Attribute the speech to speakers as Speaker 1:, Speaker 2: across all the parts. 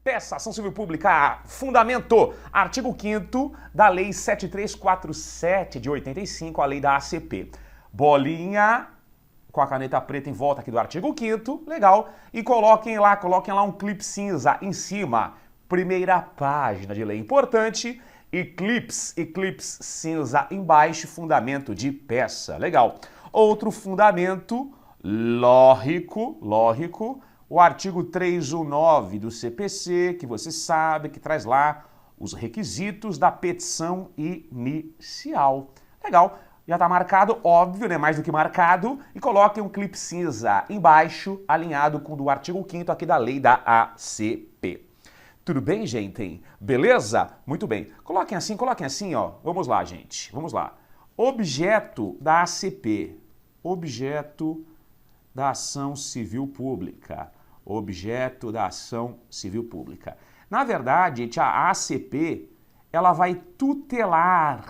Speaker 1: Peça, ação civil pública, fundamento, artigo 5º da Lei 7347 de 85, a lei da ACP. Bolinha com a caneta preta em volta aqui do artigo 5º, legal, e coloquem lá um clipe cinza em cima, primeira página de lei importante, eclipse cinza embaixo, fundamento de peça, legal. Outro fundamento, lógico, o artigo 319 do CPC, que você sabe que traz lá os requisitos da petição inicial. Legal, já está marcado, óbvio, né? Mais do que marcado, e coloquem um clipe cinza embaixo, alinhado com o do artigo 5º aqui da lei da ACP. Tudo bem, gente? Beleza? Muito bem. Coloquem assim, ó. Vamos lá, gente. Vamos lá. Objeto da ACP. Objeto da ação civil pública. Objeto da ação civil pública. Na verdade, gente, a ACP, ela vai tutelar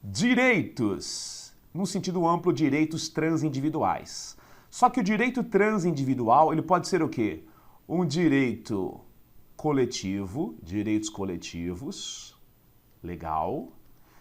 Speaker 1: direitos, no sentido amplo, direitos transindividuais. Só que o direito transindividual, ele pode ser o quê? Um direito coletivo, direitos coletivos, legal.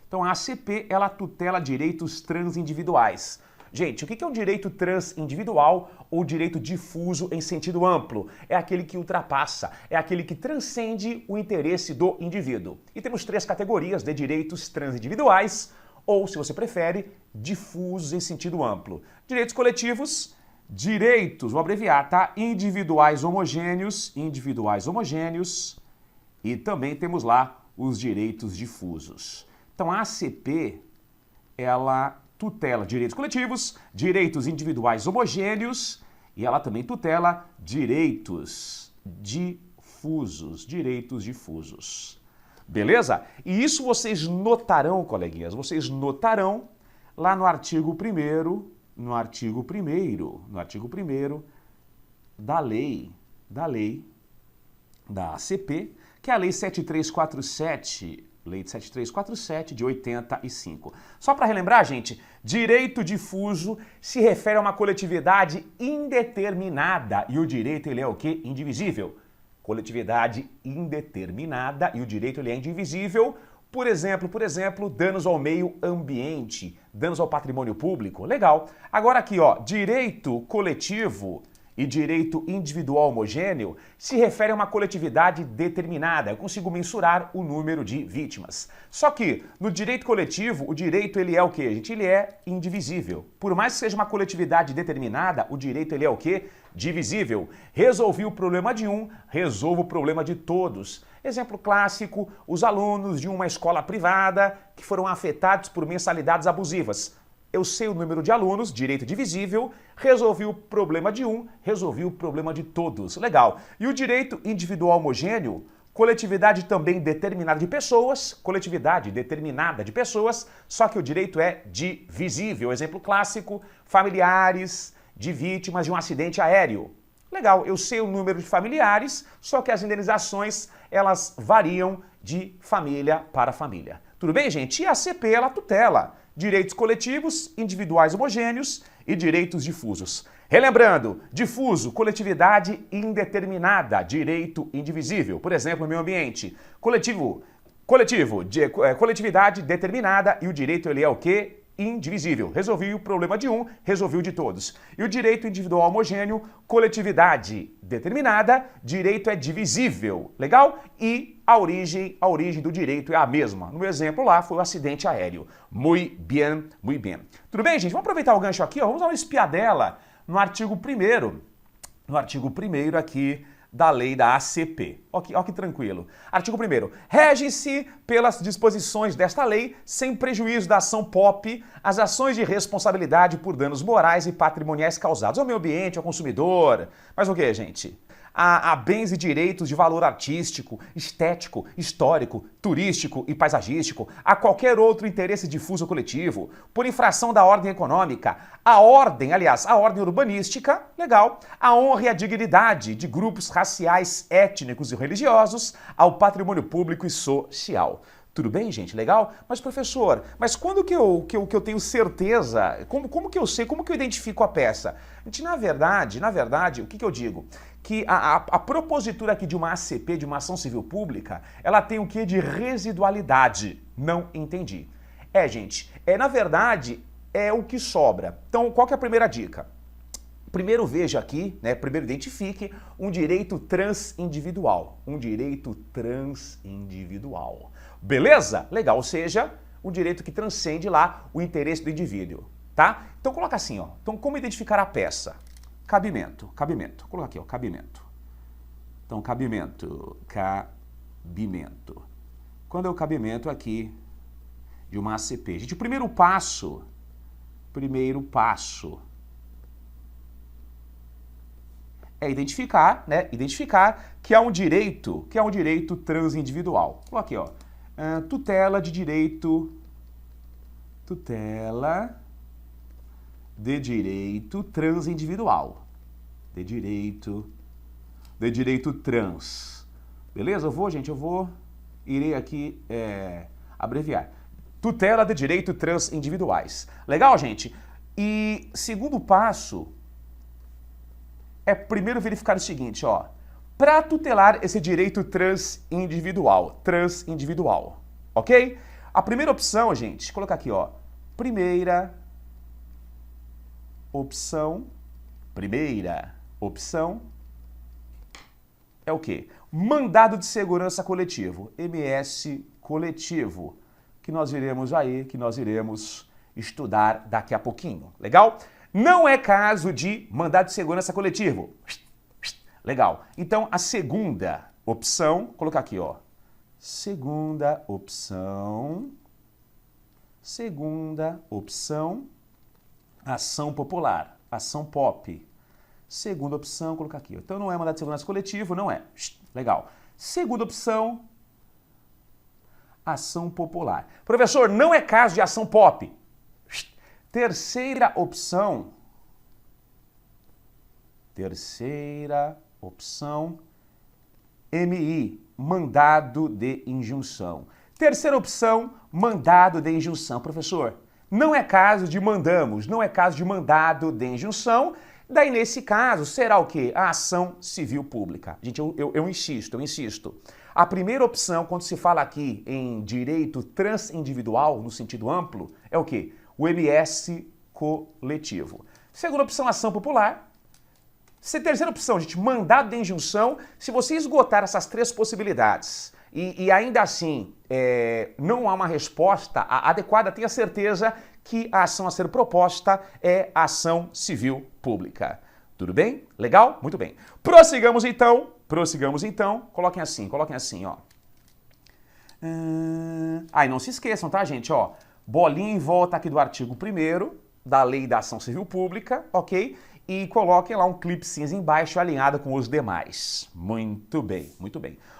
Speaker 1: Então a ACP, ela tutela direitos transindividuais. Gente, o que é um direito transindividual ou direito difuso em sentido amplo? É aquele que ultrapassa, é aquele que transcende o interesse do indivíduo. E temos 3 categorias de direitos transindividuais, ou, se você prefere, difusos em sentido amplo. Direitos coletivos, direitos, vou abreviar, tá? Individuais homogêneos, e também temos lá os direitos difusos. Então a ACP, ela tutela direitos coletivos, direitos individuais homogêneos, e ela também tutela direitos difusos. Beleza? E isso vocês notarão, coleguinhas, lá no artigo 1º, da lei da ACP, que é a Lei 7347, Lei 7347 de 85. Só para relembrar, gente, direito difuso se refere a uma coletividade indeterminada e o direito, ele é o quê? Indivisível. Coletividade indeterminada e o direito, ele é indivisível. Por exemplo, danos ao meio ambiente, danos ao patrimônio público. Legal. Agora aqui, ó, direito coletivo e direito individual homogêneo se refere a uma coletividade determinada. Eu consigo mensurar o número de vítimas. Só que no direito coletivo, o direito, ele é o quê, gente? Ele é indivisível. Por mais que seja uma coletividade determinada, o direito, ele é o quê? Divisível. Resolvi o problema de um, resolvo o problema de todos. Exemplo clássico, os alunos de uma escola privada que foram afetados por mensalidades abusivas. Eu sei o número de alunos, direito divisível, resolvi o problema de um, resolvi o problema de todos. Legal. E o direito individual homogêneo, coletividade também determinada de pessoas, só que o direito é divisível. Exemplo clássico, familiares de vítimas de um acidente aéreo. Legal, eu sei o número de familiares, só que as indenizações, elas variam de família para família. Tudo bem, gente? E a ACP, ela tutela direitos coletivos, individuais homogêneos e direitos difusos. Relembrando, difuso, coletividade indeterminada, direito indivisível. Por exemplo, no meio ambiente, coletividade determinada e o direito, ele é o quê? Indivisível. Resolvi o problema de um, resolvi o de todos. E o direito individual homogêneo, coletividade determinada, direito é divisível. Legal? E a origem do direito é a mesma. No exemplo lá foi o acidente aéreo. Muito bem. Tudo bem, gente? Vamos aproveitar o gancho aqui, ó. Vamos dar uma espiadela no artigo 1º. No artigo 1º aqui da lei da ACP. Ó que tranquilo. Artigo 1º. Rege-se pelas disposições desta lei, sem prejuízo da ação POP, as ações de responsabilidade por danos morais e patrimoniais causados ao meio ambiente, ao consumidor. Mas o que, gente? A bens e direitos de valor artístico, estético, histórico, turístico e paisagístico, a qualquer outro interesse difuso ou coletivo, por infração da ordem econômica, a ordem urbanística, legal, a honra e a dignidade de grupos raciais, étnicos e religiosos, ao patrimônio público e social. Tudo bem, gente? Legal? Mas, professor, mas quando que eu tenho certeza? Como que eu sei? Como que eu identifico a peça? Gente, na verdade, o que eu digo? Que a propositura aqui de uma ACP, de uma ação civil pública, ela tem o quê de residualidade? Não entendi. Gente, na verdade, é o que sobra. Então, qual que é a primeira dica? Primeiro veja aqui, né? Primeiro identifique um direito transindividual. Um direito transindividual. Beleza? Legal, ou seja, um direito que transcende lá o interesse do indivíduo, tá? Então coloca assim, ó. Então como identificar a peça? Cabimento. Coloca aqui, ó, cabimento. Então cabimento. Quando é o cabimento aqui de uma ACP? Gente, o primeiro passo é identificar, né? Identificar que há um direito transindividual. Coloca aqui, ó. Tutela de direito transindividual. De direito trans. Beleza? Irei aqui abreviar. Tutela de direito transindividuais. Legal, gente? E segundo passo é primeiro verificar o seguinte, ó. Para tutelar esse direito transindividual, ok? A primeira opção, gente, colocar aqui, ó, primeira opção é o quê? Mandado de segurança coletivo, MS coletivo, que nós iremos estudar daqui a pouquinho, legal? Não é caso de mandado de segurança coletivo. Legal. Então, a segunda opção, colocar aqui, ó. Segunda opção, ação popular, ação pop. Segunda opção, colocar aqui. Então, não é mandado de segurança coletivo, não é. Legal. Segunda opção, ação popular. Professor, não é caso de ação pop. Terceira opção, MI, mandado de injunção. Terceira opção, mandado de injunção. Professor, não é caso de mandamos, não é caso de mandado de injunção. Daí, nesse caso, será o quê? A ação civil pública. Gente, eu insisto. A primeira opção, quando se fala aqui em direito transindividual, no sentido amplo, é o quê? O MS coletivo. Segunda opção, ação popular. Terceira opção, gente, mandado de injunção. Se você esgotar essas três possibilidades e ainda assim não há uma resposta adequada, tenha certeza que a ação a ser proposta é ação civil pública. Tudo bem? Legal? Muito bem. Prossigamos então. Coloquem assim, ó. E não se esqueçam, tá, gente? Ó, bolinha em volta aqui do artigo 1º da Lei da Ação Civil Pública, ok? E coloquem lá um clipe cinza embaixo alinhado com os demais. Muito bem.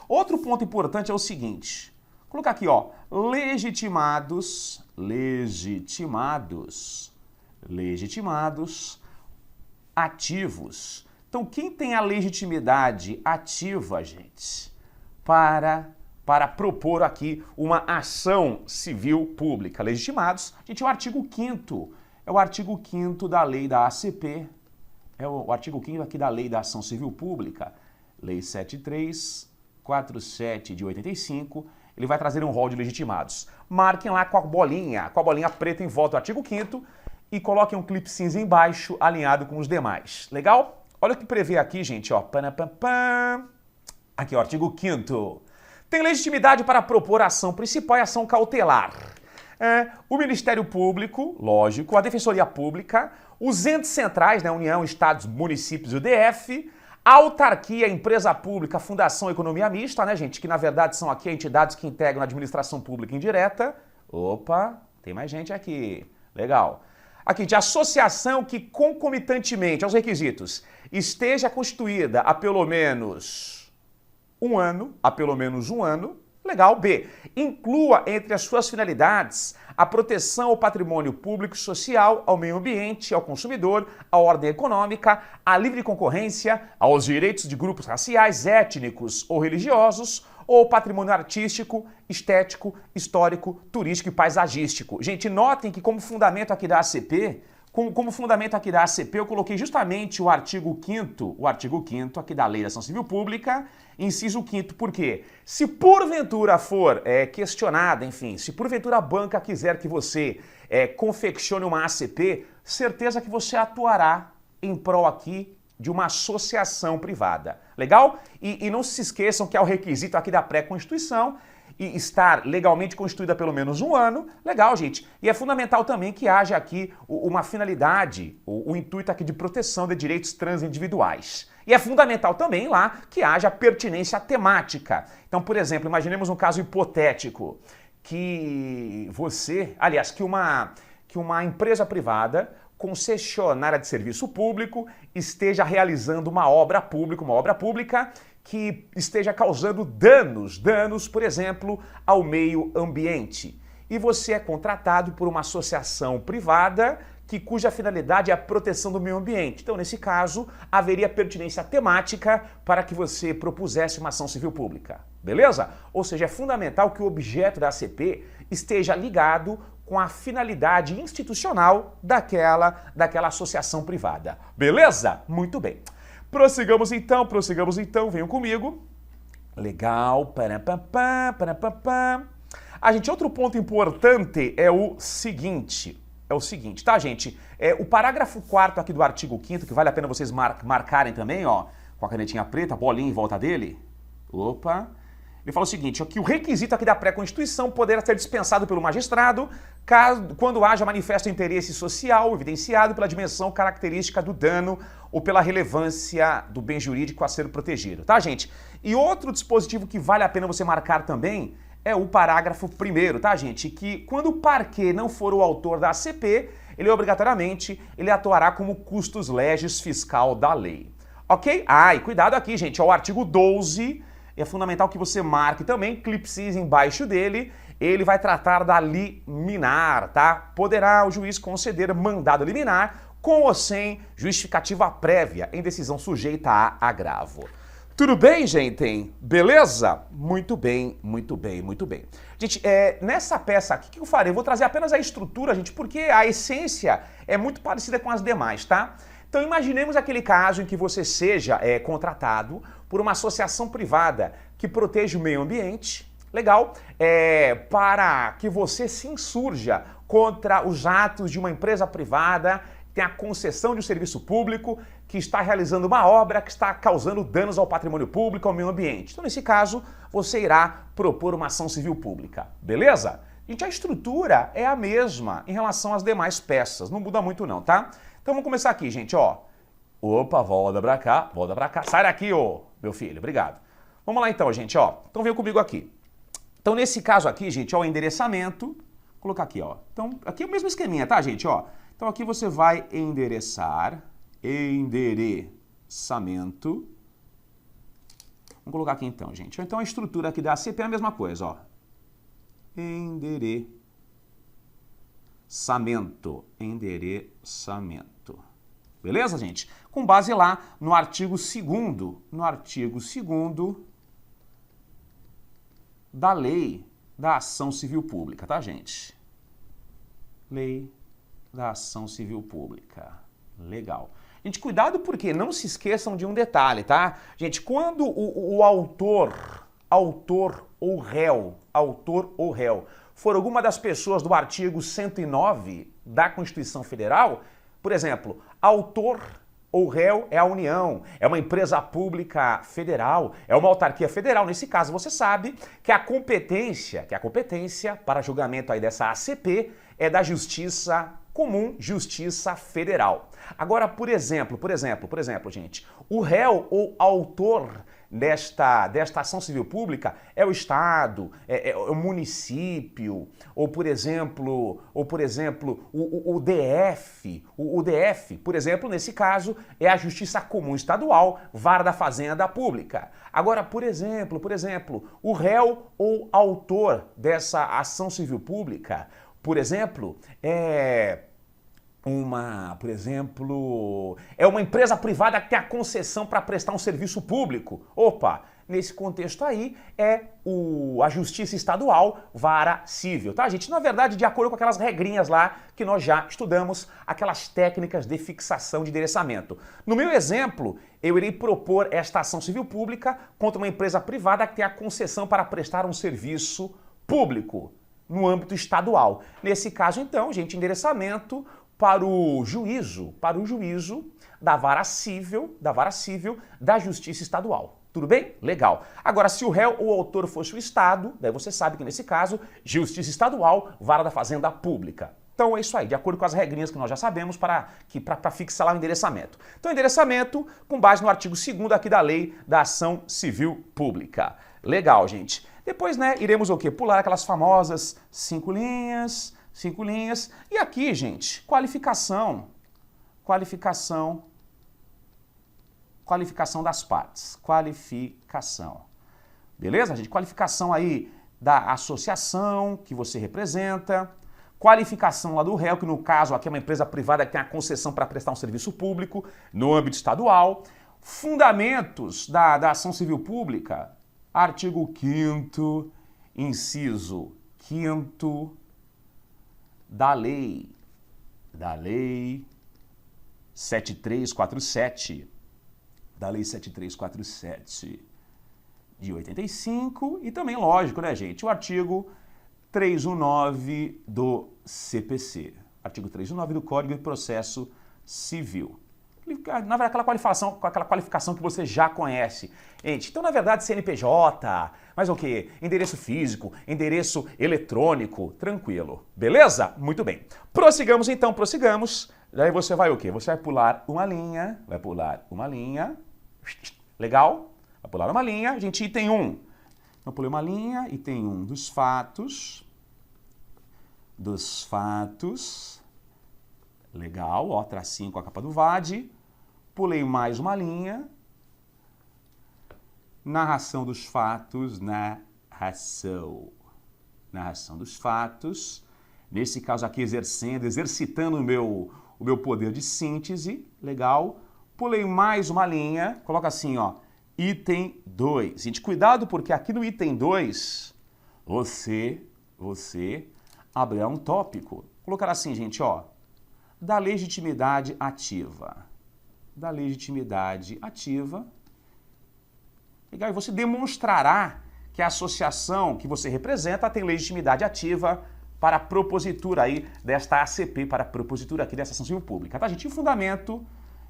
Speaker 1: Outro ponto importante é o seguinte. Colocar aqui, ó, legitimados ativos. Então, quem tem a legitimidade ativa, gente, para propor aqui uma ação civil pública? Legitimados, gente, é o artigo 5º. É o artigo 5º da Lei da ACP. É o artigo 5º aqui da Lei da Ação Civil Pública, Lei 7347 de 85, ele vai trazer um rol de legitimados. Marquem lá com a bolinha preta em volta do artigo 5º e coloquem um clipe cinza embaixo, alinhado com os demais. Legal? Olha o que prevê aqui, gente, ó. Aqui, ó, artigo 5º. Tem legitimidade para propor a ação principal e ação cautelar. O Ministério Público, lógico, a Defensoria Pública, os entes centrais, né, União, Estados, Municípios e o DF, a autarquia, empresa pública, fundação, economia mista, né, gente, que na verdade são aqui entidades que integram a administração pública indireta. Opa, tem mais gente aqui. Legal. Aqui, de associação que concomitantemente aos requisitos esteja constituída há pelo menos um ano, legal. B, inclua entre as suas finalidades a proteção ao patrimônio público e social, ao meio ambiente, ao consumidor, à ordem econômica, à livre concorrência, aos direitos de grupos raciais, étnicos ou religiosos, ou patrimônio artístico, estético, histórico, turístico e paisagístico. Gente, notem que como fundamento aqui da ACP, como fundamento aqui da ACP, eu coloquei justamente o artigo 5º aqui da Lei da Ação Civil Pública, inciso 5º, por quê? Se porventura for questionada, enfim, se porventura a banca quiser que você confeccione uma ACP, certeza que você atuará em prol aqui de uma associação privada. Legal? E não se esqueçam que é o requisito aqui da pré-constituição e estar legalmente constituída há pelo menos 1 ano. Legal, gente. E é fundamental também que haja aqui uma finalidade, o intuito aqui de proteção de direitos transindividuais. E é fundamental também lá que haja pertinência temática. Então, por exemplo, imaginemos um caso hipotético que uma empresa privada concessionária de serviço público esteja realizando uma obra pública que esteja causando danos, por exemplo, ao meio ambiente. E você é contratado por uma associação privada cuja finalidade é a proteção do meio ambiente. Então, nesse caso, haveria pertinência temática para que você propusesse uma ação civil pública. Beleza? Ou seja, é fundamental que o objeto da ACP esteja ligado com a finalidade institucional daquela associação privada. Beleza? Muito bem. Prossigamos então, venham comigo. Legal. Gente, outro ponto importante é o seguinte, tá, gente? O parágrafo 4º aqui do artigo 5º, que vale a pena vocês marcarem também, ó, com a canetinha preta, bolinha em volta dele. Opa! Ele fala o seguinte, que o requisito aqui da pré-constituição poderá ser dispensado pelo magistrado quando haja manifesto interesse social evidenciado pela dimensão característica do dano ou pela relevância do bem jurídico a ser protegido, tá, gente? E outro dispositivo que vale a pena você marcar também é o parágrafo 1º, tá, gente? Que quando o parquê não for o autor da ACP, ele obrigatoriamente atuará como custos legis fiscal da lei. Ok? E cuidado aqui, gente, é o artigo 12. É fundamental que você marque também, clipsis embaixo dele, ele vai tratar da liminar, tá? Poderá o juiz conceder mandado liminar com ou sem justificativa prévia em decisão sujeita a agravo. Tudo bem, gente? Beleza? Muito bem. Gente, nessa peça aqui, o que eu farei? Eu vou trazer apenas a estrutura, gente, porque a essência é muito parecida com as demais, tá? Então imaginemos aquele caso em que você seja contratado por uma associação privada que protege o meio ambiente, legal, para que você se insurja contra os atos de uma empresa privada que tem a concessão de um serviço público, que está realizando uma obra que está causando danos ao patrimônio público, ao meio ambiente. Então, nesse caso, você irá propor uma ação civil pública, beleza? Gente, a estrutura é a mesma em relação às demais peças, não muda muito não, tá? Então vamos começar aqui, gente, ó. Opa, volta pra cá. Sai daqui, ô, meu filho, obrigado. Vamos lá então, gente, ó. Então vem comigo aqui. Então nesse caso aqui, gente, ó, o endereçamento. Vou colocar aqui, ó. Então aqui é o mesmo esqueminha, tá, gente, ó. Então aqui você vai endereçamento. Vamos colocar aqui então, gente. Então a estrutura aqui da ACP é a mesma coisa, ó. Endereçamento. Beleza, gente? Com base lá no artigo 2º da Lei da Ação Civil Pública, tá, gente? Lei da Ação Civil Pública. Legal. Gente, cuidado porque não se esqueçam de um detalhe, tá? Gente, quando o autor ou réu for alguma das pessoas do artigo 109 da Constituição Federal, por exemplo, autor ou réu é a União, é uma empresa pública federal, é uma autarquia federal. Nesse caso, você sabe que a competência para julgamento aí dessa ACP é da Justiça Comum, Justiça Federal. Agora, por exemplo, gente, o réu ou autor desta ação civil pública é o Estado, é o município, ou por exemplo, o DF. O DF, por exemplo, nesse caso, é a Justiça Comum Estadual, Vara da Fazenda Pública. Agora, por exemplo, o réu ou autor dessa ação civil pública, por exemplo, é uma empresa privada que tem a concessão para prestar um serviço público. Opa, nesse contexto aí, é a Justiça Estadual, vara civil, tá, gente? Na verdade, de acordo com aquelas regrinhas lá que nós já estudamos, aquelas técnicas de fixação de endereçamento. No meu exemplo, eu irei propor esta ação civil pública contra uma empresa privada que tem a concessão para prestar um serviço público no âmbito estadual. Nesse caso, então, gente, endereçamento para o juízo da vara civil da Justiça Estadual. Tudo bem? Legal. Agora, se o réu ou o autor fosse o Estado, daí você sabe que nesse caso, Justiça Estadual, vara da Fazenda Pública. Então é isso aí, de acordo com as regrinhas que nós já sabemos para fixar lá o endereçamento. Então, endereçamento com base no artigo 2º aqui da Lei da Ação Civil Pública. Legal, gente. Depois, né, iremos o quê? Pular aquelas famosas 5 linhas. E aqui, gente, qualificação das partes. Qualificação. Beleza, gente? Qualificação aí da associação que você representa. Qualificação lá do réu, que no caso aqui é uma empresa privada que tem a concessão para prestar um serviço público no âmbito estadual. Fundamentos da ação civil pública. Artigo 5º, inciso 5º da Lei 7347, de 85, e também, lógico, né, gente, o artigo 319 do CPC, artigo 319 do Código de Processo Civil. Na verdade, aquela qualificação que você já conhece. Gente, então, na verdade, CNPJ, mas o quê? Endereço físico, endereço eletrônico, tranquilo. Beleza? Muito bem. Prossigamos, então, prossigamos. Daí você vai o quê? Você vai pular uma linha, Legal? Vai pular uma linha, gente, item 1. Então, pulei uma linha, item 1 dos fatos. Legal, ó, tracinho com a capa do VAD. Pulei mais uma linha. Narração dos fatos, narração dos fatos. Nesse caso aqui, exercitando o meu poder de síntese. Legal. Pulei mais uma linha. Coloca assim, ó, item 2. Gente, cuidado porque aqui no item 2, você abrirá um tópico. Colocar assim, gente, ó, da legitimidade ativa. Legal, e você demonstrará que a associação que você representa tem legitimidade ativa para a propositura aí desta ACP, para a propositura aqui dessa ação civil pública, tá, gente? E o fundamento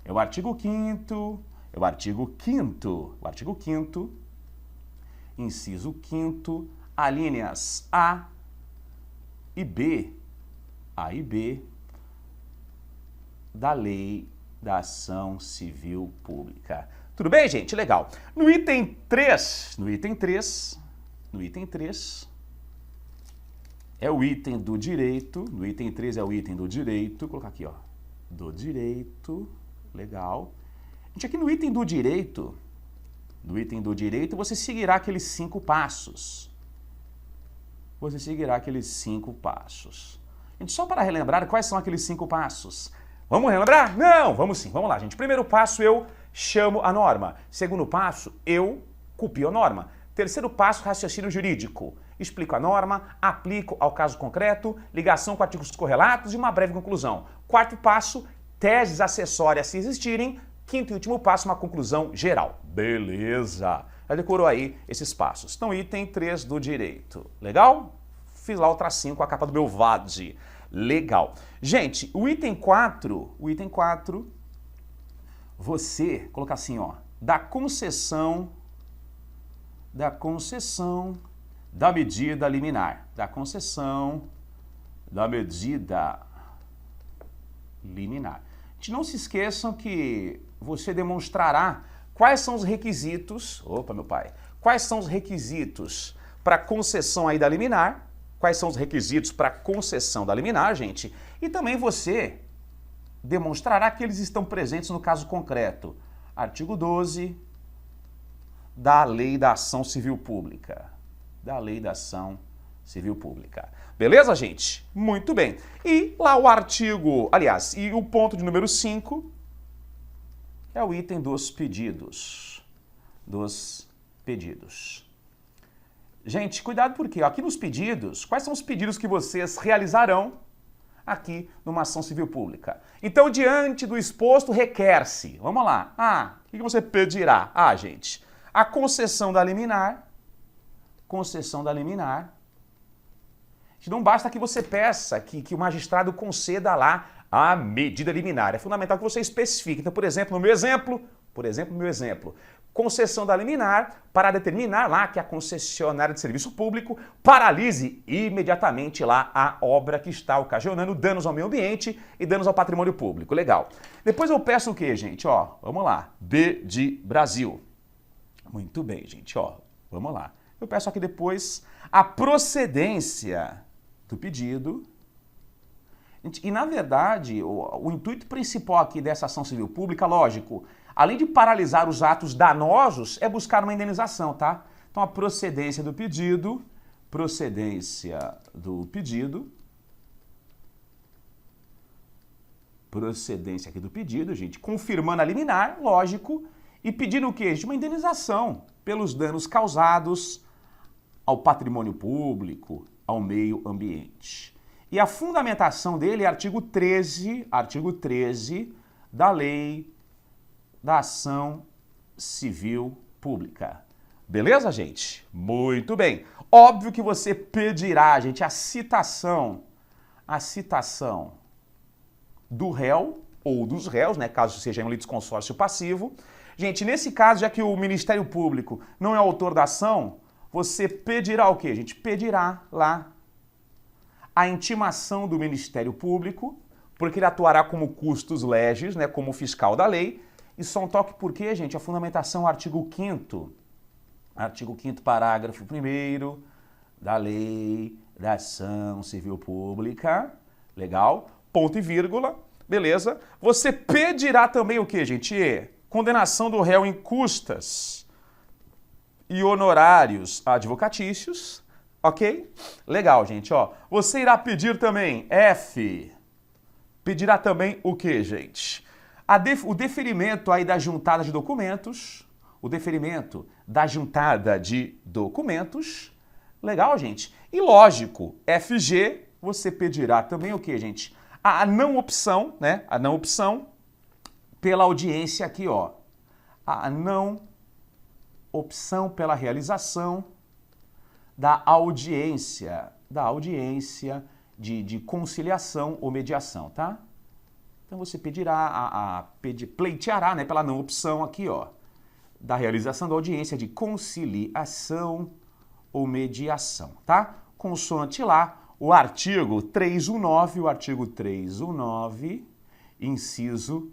Speaker 1: é o artigo 5º, inciso 5º, alíneas A e B, da Lei da Ação Civil Pública. Tudo bem, gente? Legal. No item 3, é o item do direito, vou colocar aqui, ó, do direito, legal. Gente, aqui no item do direito, você seguirá aqueles 5 passos. Gente, só para relembrar, quais são aqueles 5 passos? Vamos relembrar? Não, vamos sim, vamos lá, gente. Primeiro passo, eu chamo a norma. Segundo passo, eu copio a norma. Terceiro passo, raciocínio jurídico. Explico a norma, aplico ao caso concreto, ligação com artigos correlatos e uma breve conclusão. Quarto passo, teses acessórias se existirem. Quinto e último passo, uma conclusão geral. Beleza! Já decorou aí esses passos. Então, item 3 do direito. Legal? Fiz lá o tracinho com a capa do meu VAD. Legal. Gente, o item 4, você colocar assim, ó, da concessão da medida liminar. A gente, não se esqueçam que você demonstrará quais são os requisitos, quais são os requisitos para concessão aí da liminar, gente, e também você demonstrará que eles estão presentes no caso concreto. Artigo 12 da Lei da Ação Civil Pública. Beleza, gente? Muito bem. E lá o artigo, aliás, e o ponto de número 5 é o item dos pedidos. Pedidos. Gente, cuidado porque aqui nos pedidos, quais são os pedidos que vocês realizarão aqui numa ação civil pública? Então, diante do exposto, requer-se. Vamos lá. O que você pedirá? Gente, a concessão da liminar. Concessão da liminar. Não basta que você peça que o magistrado conceda lá a medida liminar. É fundamental que você especifique. Então, por exemplo, no meu exemplo, concessão da liminar para determinar lá que a concessionária de serviço público paralise imediatamente lá a obra que está ocasionando danos ao meio ambiente e danos ao patrimônio público. Legal. Depois eu peço o quê, gente? Vamos lá. B de Brasil. Muito bem, gente. Vamos lá. Eu peço aqui depois a procedência do pedido. E, na verdade, o intuito principal aqui dessa ação civil pública, lógico, além de paralisar os atos danosos, é buscar uma indenização, tá? Então, a procedência do pedido, procedência aqui do pedido, gente, confirmando a liminar, lógico, e pedindo o quê? Uma indenização pelos danos causados ao patrimônio público, ao meio ambiente. E a fundamentação dele é artigo 13 da Lei da Ação Civil Pública. Beleza, gente? Muito bem. Óbvio que você pedirá, gente, a citação do réu ou dos réus, né, caso seja um litisconsórcio passivo. Gente, nesse caso, já que o Ministério Público não é autor da ação, você pedirá o quê, gente? Pedirá lá a intimação do Ministério Público, porque ele atuará como custos legis, né, como fiscal da lei. E só um toque por quê, gente? A fundamentação, artigo 5º, parágrafo 1º da Lei da Ação Civil Pública. Legal? Ponto e vírgula. Beleza? Você pedirá também o quê, gente? Condenação do réu em custas e honorários advocatícios. Ok? Legal, gente. Você irá pedir também, F. Pedirá também o quê, gente? O deferimento aí da juntada de documentos. Legal, gente? E lógico, FG, você pedirá também o quê, gente? A não opção, né? A não opção pela audiência aqui, A não opção pela realização da audiência de conciliação ou mediação, tá? Então você pedirá, pleiteará, né, pela não opção aqui, da realização da audiência de conciliação ou mediação, tá? Consoante lá o artigo 319, inciso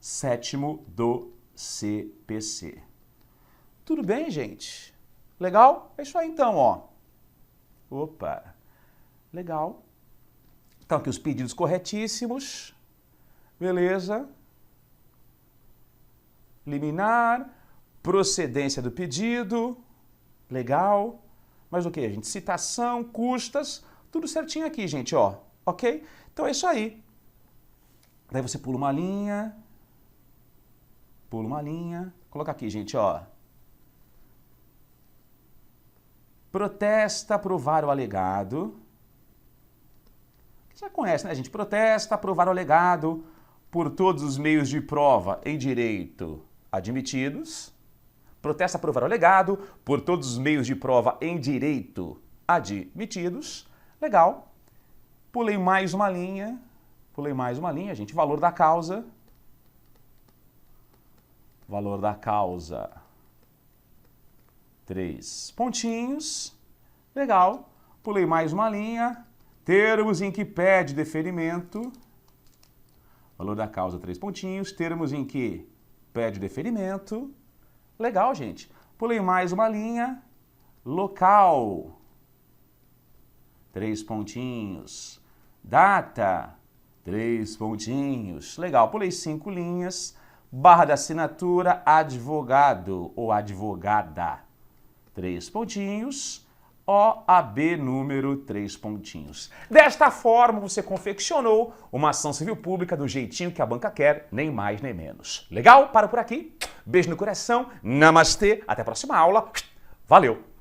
Speaker 1: 7º do CPC. Tudo bem, gente? Legal? É isso aí então, Opa! Legal. Então aqui os pedidos corretíssimos. Beleza. Liminar, procedência do pedido. Legal. Mas o que, gente? Citação, custas, tudo certinho aqui, gente, Ok? Então é isso aí. Daí você pula uma linha. Coloca aqui, gente, Protesta, provar o alegado. Você já conhece, né, gente? Protesta, provar o alegado por todos os meios de prova em direito admitidos. Protesta, provar o alegado por todos os meios de prova em direito admitidos. Legal. Pulei mais uma linha, gente. Valor da causa. 3 pontinhos. Legal. Pulei mais uma linha. Termos em que pede deferimento. Valor da causa, 3 pontinhos. Termos em que pede deferimento. Legal, gente. Pulei mais uma linha. Local. 3 pontinhos. Data. 3 pontinhos. Legal. Pulei 5 linhas. Barra da assinatura, advogado ou advogada. 3 pontinhos. OAB número 3 pontinhos. Desta forma, você confeccionou uma ação civil pública do jeitinho que a banca quer, nem mais nem menos. Legal? Para por aqui. Beijo no coração. Namastê. Até a próxima aula. Valeu!